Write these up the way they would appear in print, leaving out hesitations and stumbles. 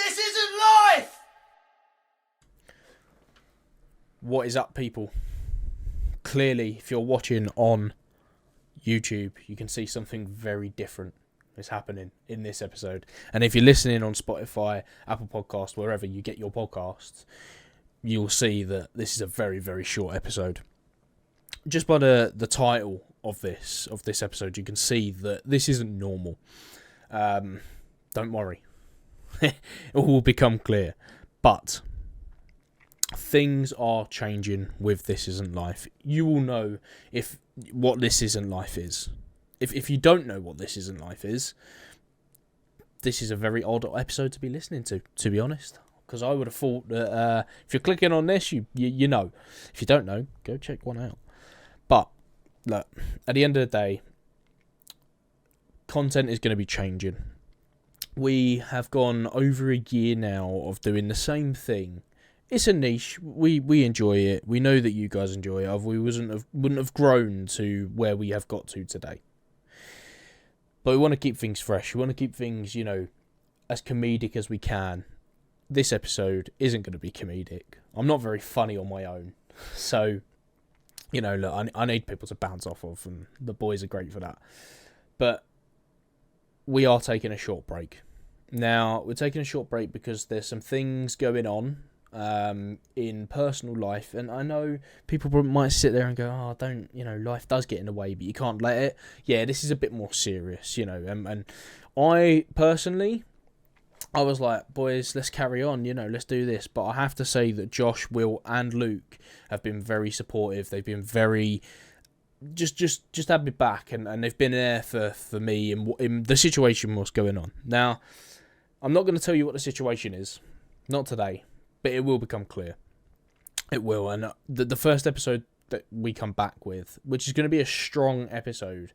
This isn't life! What is up, people? Clearly, if you're watching on YouTube, you can see something very different is happening in this episode. And if you're listening on Spotify, Apple Podcasts, wherever you get your podcasts, you'll see that this is a very, very short episode. Just by the title of this episode, you can see that this isn't normal. Don't worry. It will become clear. But things are changing with This Isn't Life. You will know what This Isn't Life is. If you don't know what This Isn't Life is, this is a very odd episode to be listening to be honest. Because I would have thought that if you're clicking on this, you know. If you don't know, go check one out. But, look, at the end of the day, content is going to be changing. We have gone over a year now of doing the same thing. It's a niche. We enjoy it. We know that you guys enjoy it. We wouldn't have grown to where we have got to today. But we want to keep things fresh. We want to keep things, as comedic as we can. This episode isn't going to be comedic. I'm not very funny on my own. So, look, I need people to bounce off of, and the boys are great for that. But we are taking a short break. Now, we're taking a short break because there's some things going on in personal life, and I know people might sit there and go, oh, don't, life does get in the way, but you can't let it. Yeah, this is a bit more serious, and I personally, I was like, boys, let's carry on, let's do this. But I have to say that Josh, Will, and Luke have been very supportive. They've been very just had me back, and they've been there for me in the situation what's going on. Now, I'm not going to tell you what the situation is, not today, but it will become clear. It will, and the first episode that we come back with, which is going to be a strong episode,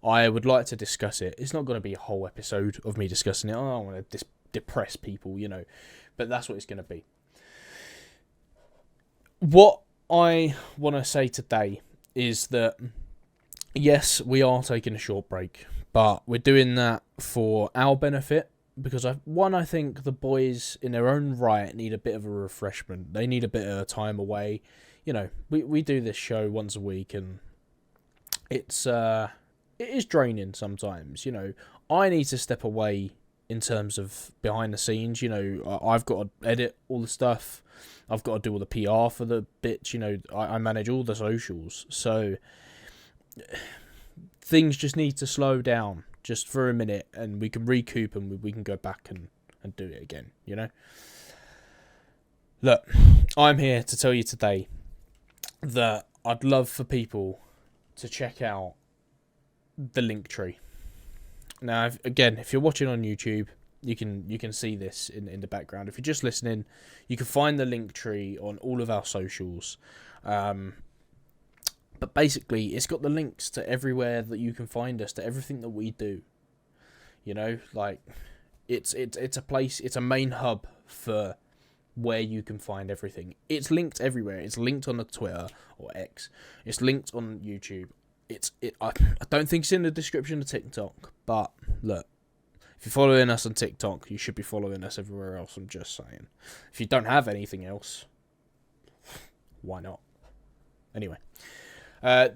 I would like to discuss it. It's not going to be a whole episode of me discussing it. I don't want to depress people, but that's what it's going to be. What I want to say today is that, yes, we are taking a short break, but we're doing that for our benefit. Because I think the boys in their own right need a bit of a refreshment. They need a bit of time away. We do this show once a week, and it is draining sometimes. I need to step away in terms of behind the scenes. I've got to edit all the stuff. I've got to do all the PR for the bits. I manage all the socials, so things just need to slow down. Just for a minute, and we can recoup, and we can go back and do it again, Look, I'm here to tell you today that I'd love for people to check out the Linktree. Now, if you're watching on YouTube, you can see this in the background. If you're just listening, you can find the Linktree on all of our socials. But basically, it's got the links to everywhere that you can find us, to everything that we do. It's a place, it's a main hub for where you can find everything. It's linked everywhere. It's linked on the Twitter or X. It's linked on YouTube. I don't think it's in the description of TikTok, but look, if you're following us on TikTok, you should be following us everywhere else. I'm just saying. If you don't have anything else, why not? Anyway.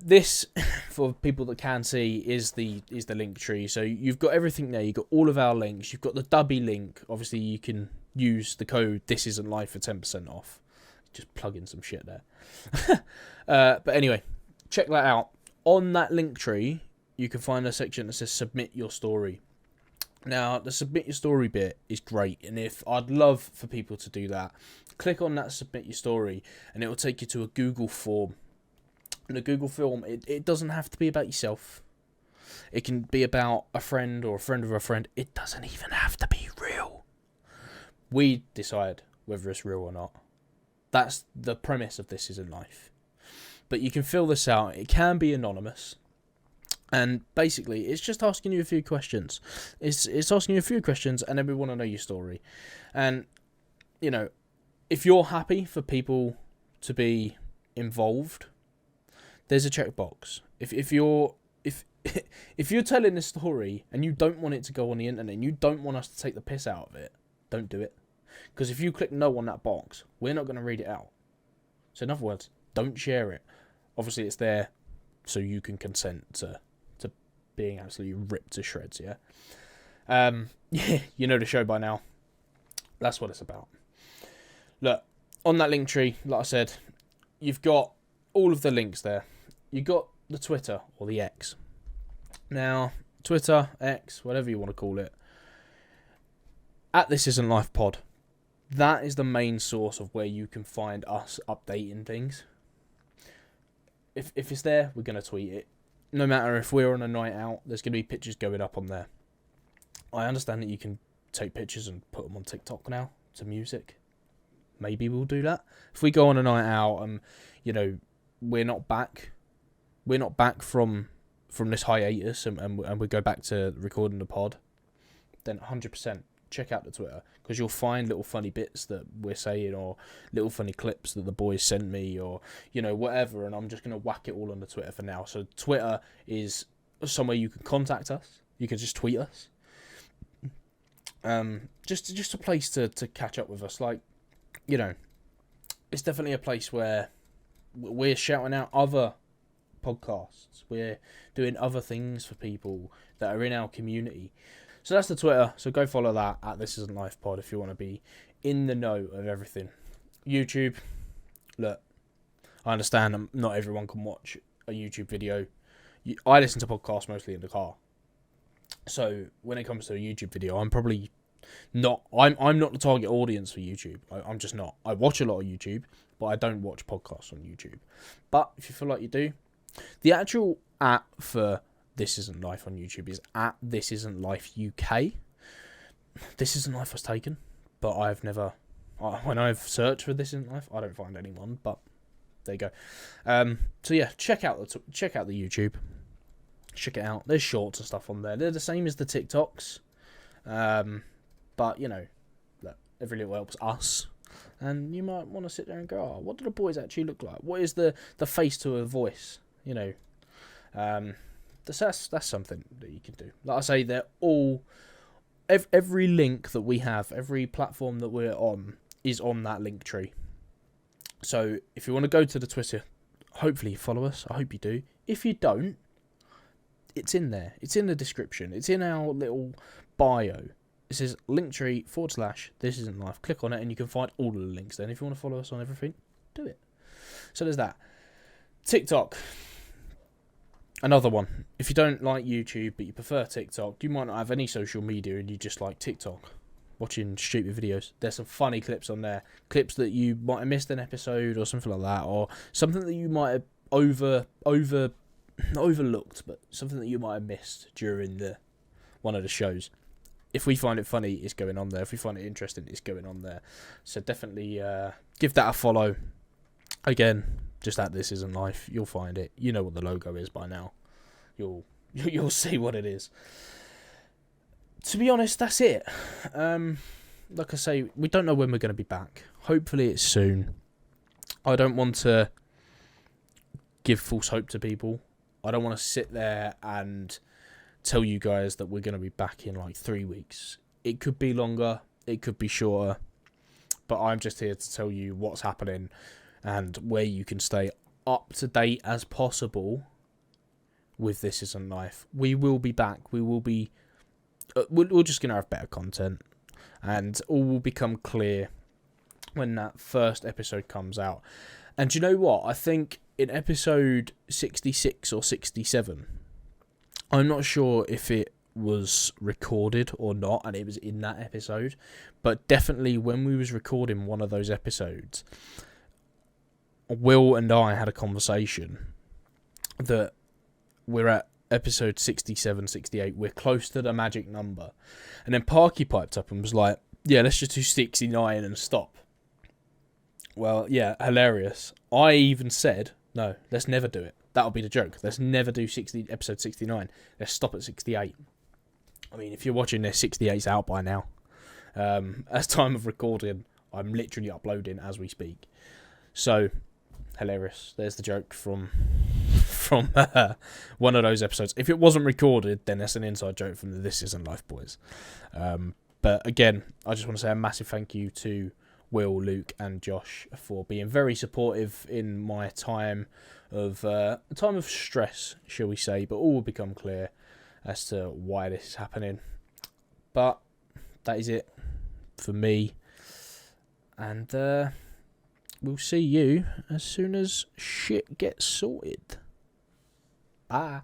This, for people that can see, is the Linktree. So you've got everything there. You've got all of our links. You've got the Dubby link. Obviously, you can use the code This Isn't Life for 10% off. Just plug in some shit there. But anyway, check that out. On that Linktree, you can find a section that says Submit Your Story. Now, the Submit Your Story bit is great, and I'd love for people to do that. Click on that Submit Your Story, and it will take you to a Google form. In a Google form, it doesn't have to be about yourself. It can be about a friend or a friend of a friend. It doesn't even have to be real. We decide whether it's real or not. That's the premise of This Isn't Life. But you can fill this out. It can be anonymous. And basically, it's just asking you a few questions. It's asking you a few questions, and then we want to know your story. And, if you're happy for people to be involved, there's a checkbox. If you're telling a story and you don't want it to go on the internet and you don't want us to take the piss out of it, don't do it. Because if you click no on that box, we're not going to read it out. So in other words, don't share it. Obviously, it's there so you can consent to being absolutely ripped to shreds, yeah? Yeah, you know the show by now. That's what it's about. Look, on that link tree, like I said, you've got all of the links there. You got the Twitter or the X. Now, Twitter, X, whatever you want to call it, at This Isn't Life Pod, that is the main source of where you can find us updating things. If it's there, we're going to tweet it. No matter if we're on a night out, there's going to be pictures going up on there. I understand that you can take pictures and put them on TikTok now to music. Maybe we'll do that. If we go on a night out and, we're not back from this hiatus and we go back to recording the pod, then 100% check out the Twitter, because you'll find little funny bits that we're saying, or little funny clips that the boys send me, or whatever, and I'm just going to whack it all on the Twitter for now. So Twitter is somewhere you can contact us. You can just tweet us. Just a place to catch up with us. Like, it's definitely a place where we're shouting out other podcasts. We're doing other things for people that are in our community. So that's the Twitter. So go follow that at This Isn't Life Pod if you want to be in the know of everything. YouTube. Look, I understand not everyone can watch a YouTube video. I listen to podcasts mostly in the car. So when it comes to a YouTube video, I'm probably not. I'm not the target audience for YouTube. I'm just not. I watch a lot of YouTube, but I don't watch podcasts on YouTube. But if you feel like you do, the actual app for This Isn't Life on YouTube is at This Isn't Life UK. This Isn't Life was taken, but I've never. When I've searched for This Isn't Life, I don't find anyone. But there you go. So yeah, check out the YouTube. Check it out. There's shorts and stuff on there. They're the same as the TikToks. But look, every little helps us. And you might want to sit there and go, oh, what do the boys actually look like? What is the face to a voice? That's something that you can do. Like I say, they're all... Every link that we have, every platform that we're on, is on that link tree. So if you want to go to the Twitter, hopefully you follow us. I hope you do. If you don't, it's in there. It's in the description. It's in our little bio. It says linktree / This Isn't Life. Click on it and you can find all of the links there. And if you want to follow us on everything, do it. So there's that. TikTok. Another one. If you don't like YouTube but you prefer TikTok, you might not have any social media and you just like TikTok, watching stupid videos. There's some funny clips on there. Clips that you might have missed an episode or something like that, or something that you might have not overlooked, but something that you might have missed during one of the shows. If we find it funny, it's going on there. If we find it interesting, it's going on there. So definitely give that a follow. Again, just at This Isn't Life, you'll find it. You know what the logo is by now. You'll see what it is. To be honest, that's it. Like I say, we don't know when we're going to be back. Hopefully it's soon. I don't want to give false hope to people. I don't want to sit there and tell you guys that we're going to be back in like 3 weeks. It could be longer, it could be shorter, but I'm just here to tell you what's happening and where you can stay up to date as possible with This Isn't Life. We will be back. We will be... we're just going to have better content, and all will become clear when that first episode comes out. And do you know what? I think in episode 66 or 67, I'm not sure if it was recorded or not, and it was in that episode, but definitely when we was recording one of those episodes, Will and I had a conversation that we're at episode 67, 68, we're close to the magic number. And then Parky piped up and was like, yeah, let's just do 69 and stop. Well, yeah, hilarious. I even said, no, let's never do it. That'll be the joke. Let's never do episode 69. Let's stop at 68. I mean, if you're watching this, 68's out by now. As time of recording, I'm literally uploading as we speak. So, hilarious. There's the joke from one of those episodes. If it wasn't recorded, then that's an inside joke from the This Isn't Life boys. But again, I just want to say a massive thank you to Will, Luke, and Josh for being very supportive in my time of stress, shall we say. But all will become clear as to why this is happening. But that is it for me, and we'll see you as soon as shit gets sorted. Bye.